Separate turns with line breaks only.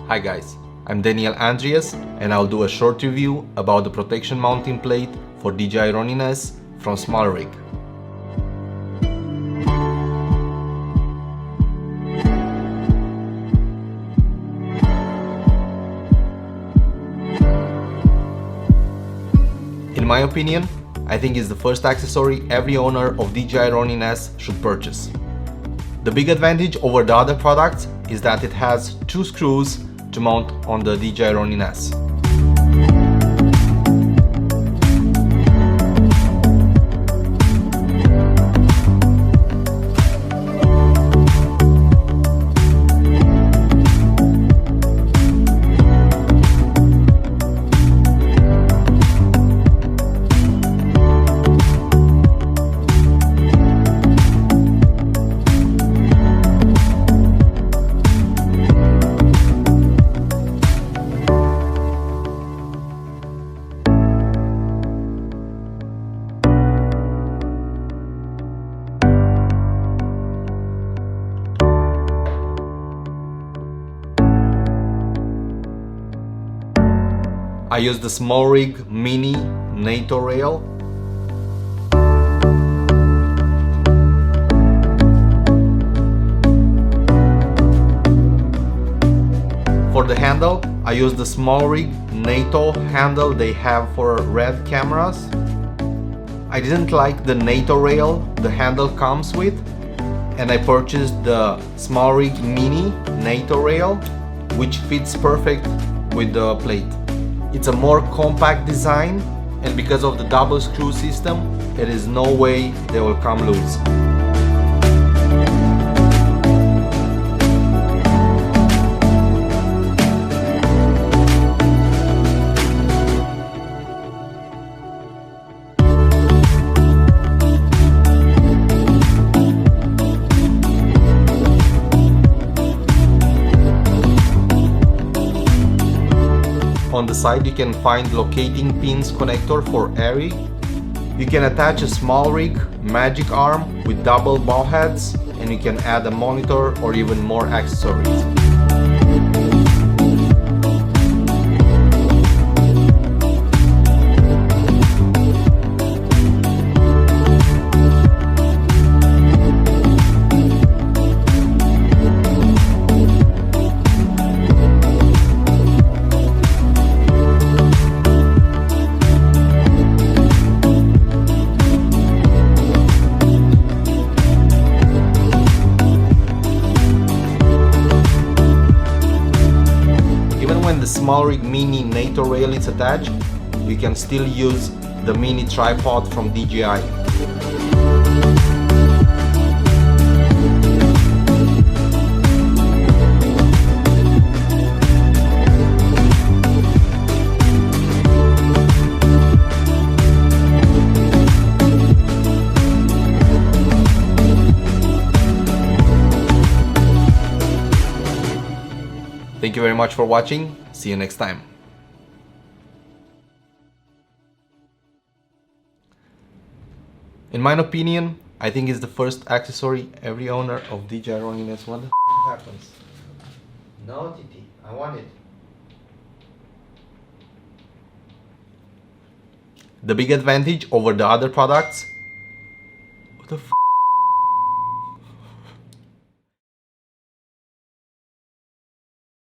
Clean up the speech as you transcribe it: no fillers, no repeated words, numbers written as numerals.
Hi guys, I'm Daniel Andreas and I'll do a short review about the protection mounting plate for DJI Ronin S from Small Rig. In my opinion, I think it's the first accessory every owner of DJI Ronin S should purchase. The big advantage over the other products is that it has two screws to mount on the DJI Ronin S. I use the Small Rig Mini NATO rail. For the handle, I use the Small Rig NATO handle they have for red cameras. I didn't like the NATO rail the handle comes with, and I purchased the Small Rig Mini NATO rail, which fits perfect with the plate. It's a more compact design, and because of the double screw system, there is no way they will come loose. On the side you can find locating pins connector for ARRI. You can attach a Small Rig magic arm with double ball heads, and you can add a monitor or even more accessories. When the Small Rig Mini NATO rail is attached, you can still use the mini tripod from DJI. Thank you very much for watching. See you next time. In my opinion, I think it's the first accessory every owner of DJI Ronin S. What the happens? No, Titi, I want it. The big advantage over the other products. What the